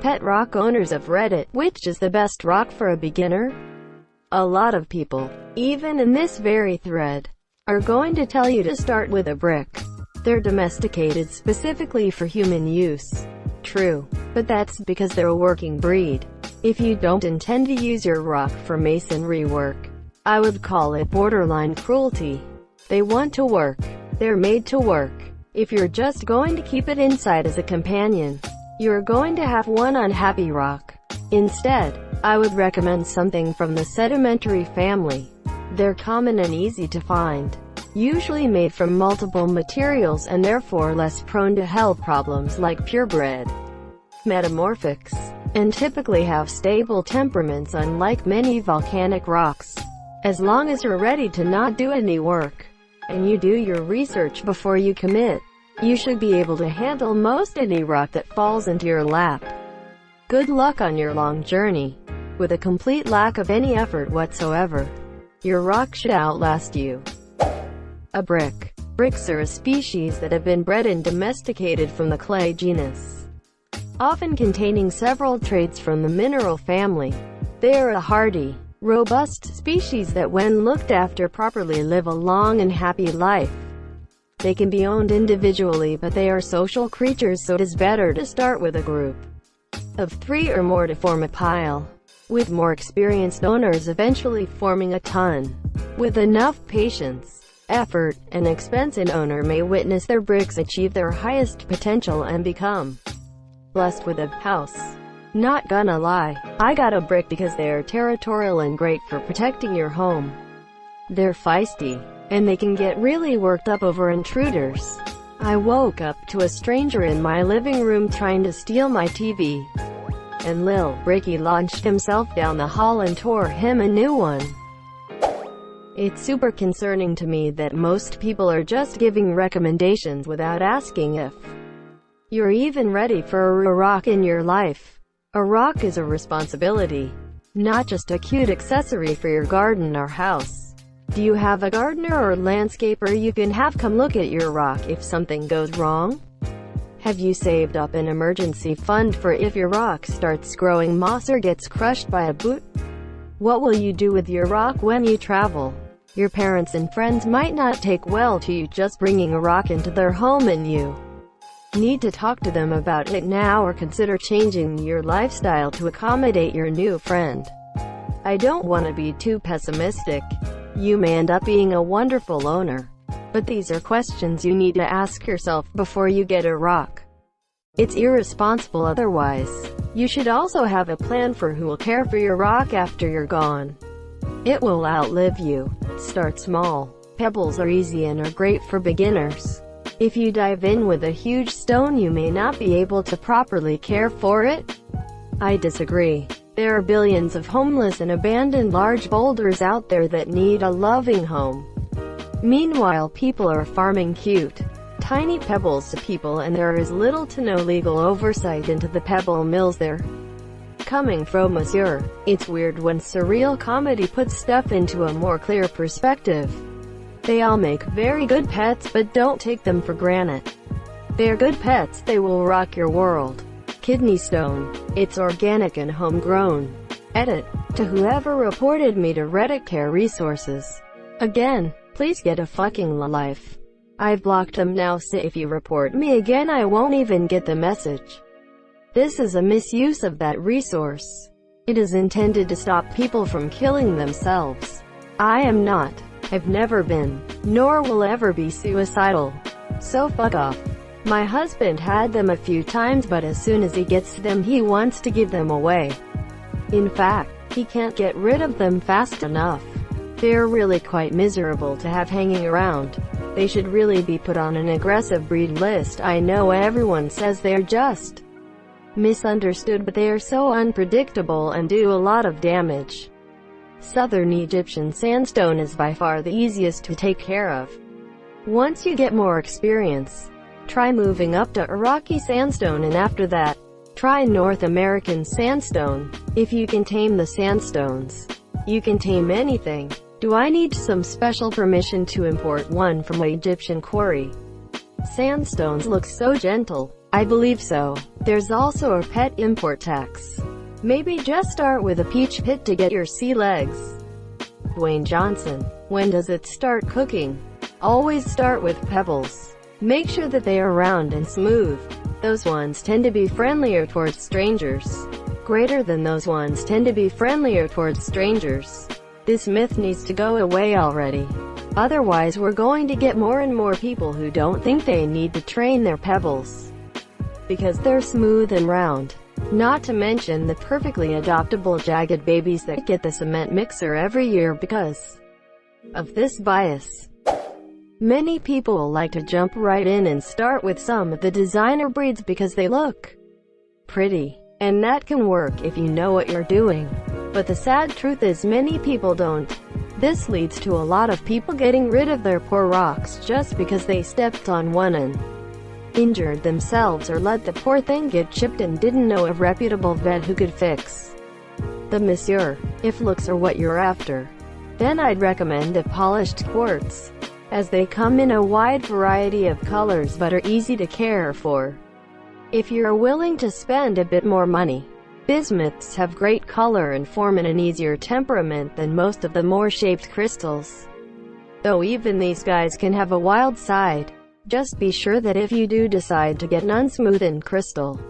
Pet rock owners of Reddit, which is the best rock for a beginner? A lot of people, even in this very thread, are going to tell you to start with a brick. They're domesticated specifically for human use. True, but that's because they're a working breed. If you don't intend to use your rock for masonry work, I would call it borderline cruelty. They want to work. They're made to work. If you're just going to keep it inside as a companion, you're going to have one unhappy rock. Instead, I would recommend something from the sedimentary family. They're common and easy to find, usually made from multiple materials and therefore less prone to health problems like purebred metamorphics, and typically have stable temperaments unlike many volcanic rocks. As long as you're ready to not do any work, and you do your research before you commit, you should be able to handle most any rock that falls into your lap. Good luck on your long journey. With a complete lack of any effort whatsoever, your rock should outlast you. A brick. Bricks are a species that have been bred and domesticated from the clay genus, often containing several traits from the mineral family. They are a hardy, robust species that when looked after properly live a long and happy life. They can be owned individually, but they are social creatures, so it is better to start with a group of 3 or more to form a pile, with more experienced owners eventually forming a ton. With enough patience, effort, and expense, an owner may witness their bricks achieve their highest potential and become blessed with a house. Not gonna lie, I got a brick because they're territorial and great for protecting your home. They're feisty, and they can get really worked up over intruders. I woke up to a stranger in my living room trying to steal my TV, and Lil Bricky launched himself down the hall and tore him a new one. It's super concerning to me that most people are just giving recommendations without asking if you're even ready for a rock in your life. A rock is a responsibility, not just a cute accessory for your garden or house. Do you have a gardener or landscaper you can have come look at your rock if something goes wrong? Have you saved up an emergency fund for if your rock starts growing moss or gets crushed by a boot? What will you do with your rock when you travel? Your parents and friends might not take well to you just bringing a rock into their home, and you need to talk to them about it now or consider changing your lifestyle to accommodate your new friend. I don't want to be too pessimistic. You may end up being a wonderful owner, but these are questions you need to ask yourself before you get a rock. It's irresponsible otherwise. You should also have a plan for who will care for your rock after you're gone. It will outlive you. Start small. Pebbles are easy and are great for beginners. If you dive in with a huge stone, you may not be able to properly care for it. I disagree. There are billions of homeless and abandoned large boulders out there that need a loving home. Meanwhile, people are farming cute, tiny pebbles to people, and there is little to no legal oversight into the pebble mills they're coming from. Monsieur, it's weird when surreal comedy puts stuff into a more clear perspective. They all make very good pets, but don't take them for granted. They're good pets, they will rock your world. Kidney stone. It's organic and homegrown. Edit. To whoever reported me to Reddit Care Resources. Again, please get a fucking life. I've blocked them now, so if you report me again I won't even get the message. This is a misuse of that resource. It is intended to stop people from killing themselves. I am not, I've never been, nor will ever be suicidal. So fuck off. My husband had them a few times, but as soon as he gets them he wants to give them away. In fact, he can't get rid of them fast enough. They're really quite miserable to have hanging around. They should really be put on an aggressive breed list. I know everyone says they're just misunderstood, but they are so unpredictable and do a lot of damage. Southern Egyptian sandstone is by far the easiest to take care of. Once you get more experience, try moving up to Iraqi sandstone, and after that, try North American sandstone. If you can tame the sandstones, you can tame anything. Do I need some special permission to import one from an Egyptian quarry? Sandstones look so gentle. I believe so. There's also a pet import tax. Maybe just start with a peach pit to get your sea legs. Dwayne Johnson. When does it start cooking? Always start with pebbles. Make sure that they are round and smooth. Those ones tend to be friendlier towards strangers. Greater than those ones tend to be friendlier towards strangers. This myth needs to go away already. Otherwise we're going to get more and more people who don't think they need to train their pebbles because they're smooth and round. Not to mention the perfectly adoptable jagged babies that get the cement mixer every year because of this bias. Many people like to jump right in and start with some of the designer breeds because they look pretty. And that can work if you know what you're doing. But the sad truth is many people don't. This leads to a lot of people getting rid of their poor rocks just because they stepped on one and injured themselves or let the poor thing get chipped and didn't know a reputable vet who could fix the monsieur. If looks are what you're after, then I'd recommend a polished quartz, as they come in a wide variety of colors but are easy to care for. If you're willing to spend a bit more money, bismuths have great color and form in an easier temperament than most of the more shaped crystals. Though even these guys can have a wild side. Just be sure that if you do decide to get an unsmoothened crystal,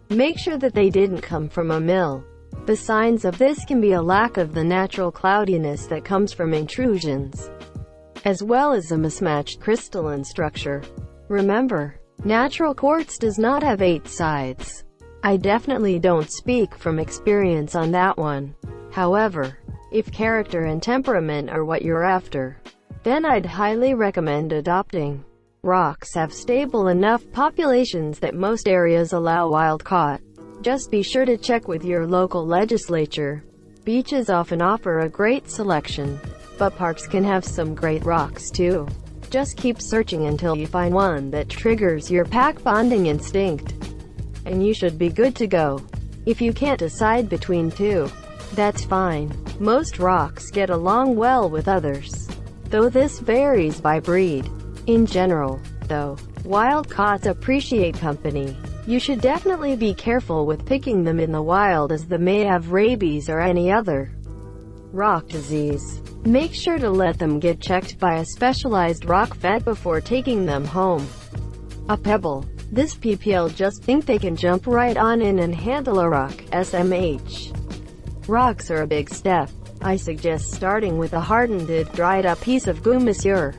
make sure that they didn't come from a mill. The signs of this can be a lack of the natural cloudiness that comes from intrusions, as well as a mismatched crystalline structure. Remember, natural quartz does not have 8 sides. I definitely don't speak from experience on that one. However, if character and temperament are what you're after, then I'd highly recommend adopting. Rocks have stable enough populations that most areas allow wild-caught. Just be sure to check with your local legislature. Beaches often offer a great selection, but parks can have some great rocks too. Just keep searching until you find one that triggers your pack bonding instinct, and you should be good to go. If you can't decide between two, that's fine. Most rocks get along well with others, though this varies by breed. In general, though, wild-caughts appreciate company. You should definitely be careful with picking them in the wild, as they may have rabies or any other rock disease. Make sure to let them get checked by a specialized rock vet before taking them home. A pebble. This PPL just think they can jump right on in and handle a rock. SMH. Rocks are a big step. I suggest starting with a hardened, dried up piece of goo monsieur.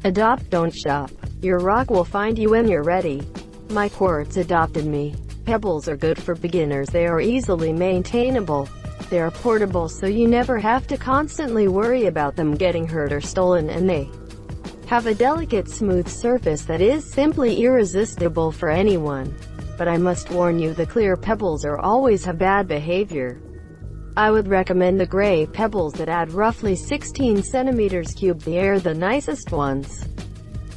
Adopt, don't shop. Your rock will find you when you're ready. My quartz adopted me. Pebbles are good for beginners. They are easily maintainable. They are portable, so you never have to constantly worry about them getting hurt or stolen, and they have a delicate, smooth surface that is simply irresistible for anyone. But I must warn you, the clear pebbles are always have bad behavior. I would recommend the gray pebbles that add roughly 16 centimeters cubed. They are the nicest ones.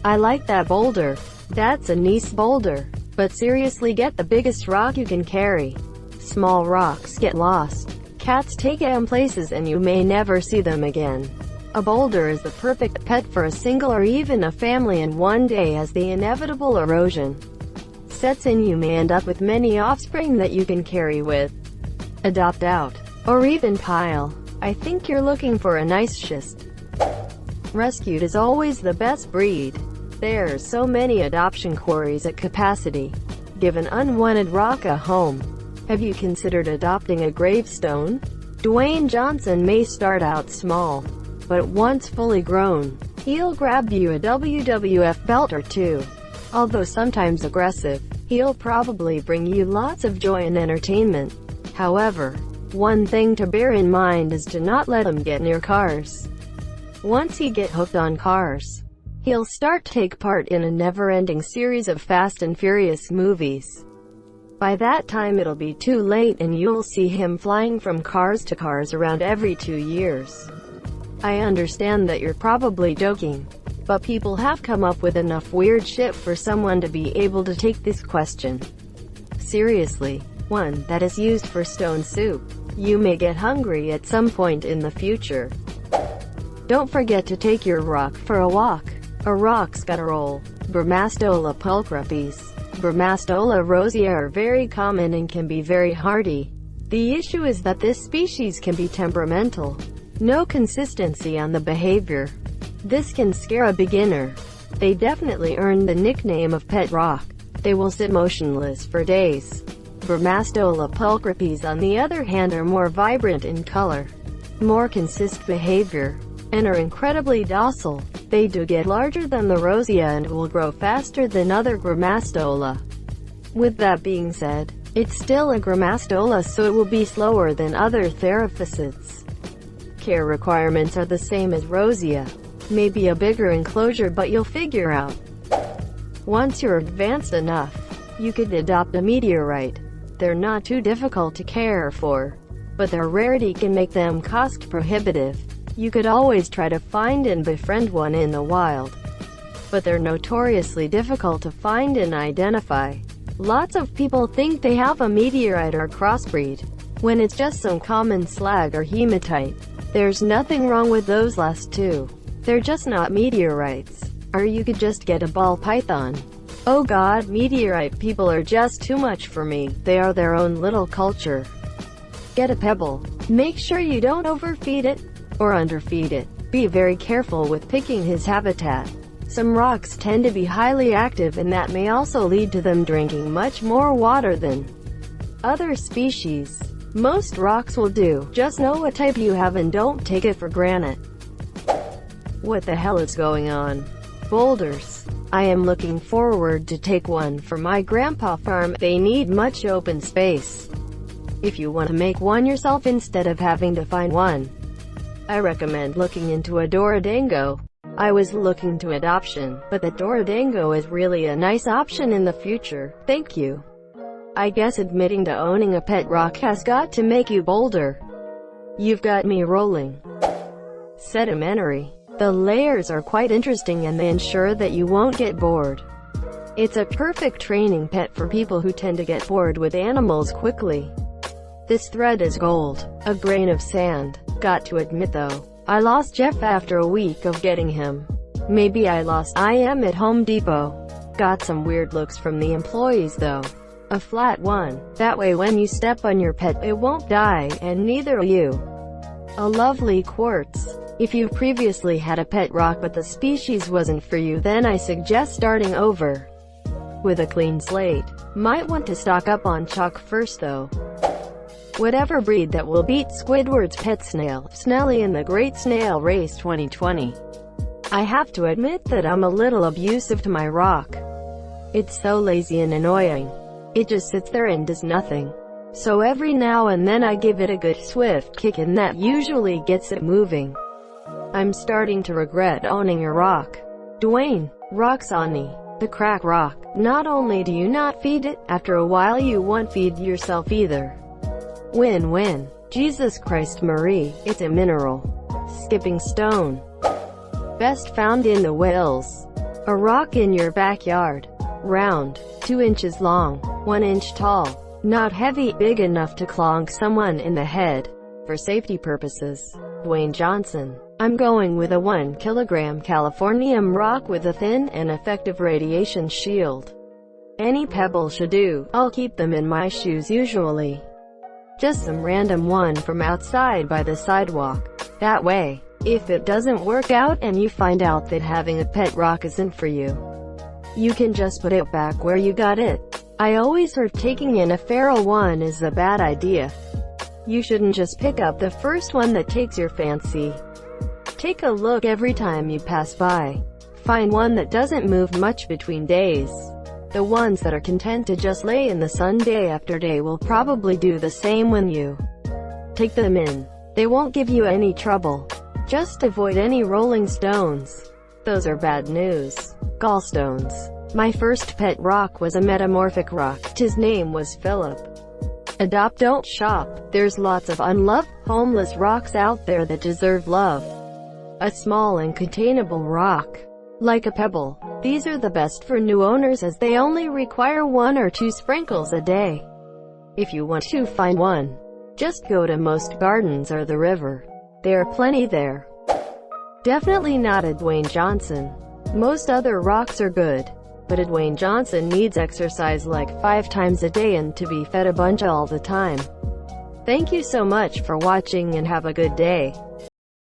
I like that boulder. That's a nice boulder. But seriously, get the biggest rock you can carry. Small rocks get lost. Cats take them places and you may never see them again. A boulder is the perfect pet for a single or even a family, and one day as the inevitable erosion sets in, you may end up with many offspring that you can carry with, adopt out, or even pile. I think you're looking for a nice schist. Rescued is always the best breed. There's so many adoption quarries at capacity. Give an unwanted rock a home. Have you considered adopting a gravestone? Dwayne Johnson may start out small, but once fully grown, he'll grab you a WWF belt or two. Although sometimes aggressive, he'll probably bring you lots of joy and entertainment. However, one thing to bear in mind is to not let him get near cars. Once he get hooked on cars, he'll start to take part in a never-ending series of Fast and Furious movies. By that time it'll be too late, and you'll see him flying from cars to cars around every 2 years. I understand that you're probably joking, but people have come up with enough weird shit for someone to be able to take this question seriously. One that is used for stone soup. You may get hungry at some point in the future. Don't forget to take your rock for a walk. A rock's gotta roll. Bramastola pulchripes. Bramastola rosea are very common and can be very hardy. The issue is that this species can be temperamental. No consistency on the behavior. This can scare a beginner. They definitely earned the nickname of pet rock. They will sit motionless for days. Bramastola pulchripes on the other hand are more vibrant in color, more consistent behavior, and are incredibly docile. They do get larger than the rosea and will grow faster than other Bramastola. With that being said, it's still a Bramastola, so it will be slower than other theraphisids. Care requirements are the same as rosea. Maybe a bigger enclosure, but you'll figure out. Once you're advanced enough, you could adopt a meteorite. They're not too difficult to care for, but their rarity can make them cost prohibitive. You could always try to find and befriend one in the wild, but they're notoriously difficult to find and identify. Lots of people think they have a meteorite or crossbreed, when it's just some common slag or hematite. There's nothing wrong with those last two. They're just not meteorites. Or you could just get a ball python. Oh god, meteorite people are just too much for me. They are their own little culture. Get a pebble. Make sure you don't overfeed it, or underfeed it. Be very careful with picking his habitat. Some rocks tend to be highly active, and that may also lead to them drinking much more water than other species. Most rocks will do. Just know what type you have and don't take it for granted. What the hell is going on? Boulders. I am looking forward to take one for my grandpa farm. They need much open space. If you want to make one yourself instead of having to find one, I recommend looking into a Dorodango. I was looking to adoption, but the Dorodango is really a nice option in the future. Thank you. I guess admitting to owning a pet rock has got to make you bolder. You've got me rolling. Sedimentary. The layers are quite interesting and they ensure that you won't get bored. It's a perfect training pet for people who tend to get bored with animals quickly. This thread is gold. A grain of sand. Got to admit though, I lost Jeff after a week of getting him. Maybe I am at Home Depot. Got some weird looks from the employees though. A flat one. That way when you step on your pet, it won't die, and neither will you. A lovely quartz. If you previously had a pet rock but the species wasn't for you, then I suggest starting over with a clean slate. Might want to stock up on chalk first though. Whatever breed that will beat Squidward's pet snail, Snelly in the Great Snail Race 2020. I have to admit that I'm a little abusive to my rock. It's so lazy and annoying. It just sits there and does nothing. So every now and then I give it a good swift kick, and that usually gets it moving. I'm starting to regret owning a rock. Dwayne, Roxani, the crack rock. Not only do you not feed it, after a while you won't feed yourself either. Win-win. Jesus Christ Marie, it's a mineral. Skipping stone. Best found in the Wales. A rock in your backyard. Round. 2 inches long. 1 inch tall. Not heavy, big enough to clonk someone in the head. For safety purposes. Dwayne Johnson. I'm going with a 1 kilogram Californium rock with a thin and effective radiation shield. Any pebble should do. I'll keep them in my shoes usually. Just some random one from outside by the sidewalk. That way, if it doesn't work out and you find out that having a pet rock isn't for you, you can just put it back where you got it. I always heard taking in a feral one is a bad idea. You shouldn't just pick up the first one that takes your fancy. Take a look every time you pass by. Find one that doesn't move much between days. The ones that are content to just lay in the sun day after day will probably do the same when you take them in. They won't give you any trouble. Just avoid any rolling stones. Those are bad news. Gallstones. My first pet rock was a metamorphic rock. His name was Philip. Adopt, don't shop. There's lots of unloved, homeless rocks out there that deserve love. A small and containable rock. Like a pebble. These are the best for new owners as they only require 1 or 2 sprinkles a day. If you want to find one, just go to most gardens or the river. There are plenty there. Definitely not a Dwayne Johnson. Most other rocks are good. but Dwayne Johnson needs exercise like 5 times a day and to be fed a bunch all the time. Thank you so much for watching and have a good day.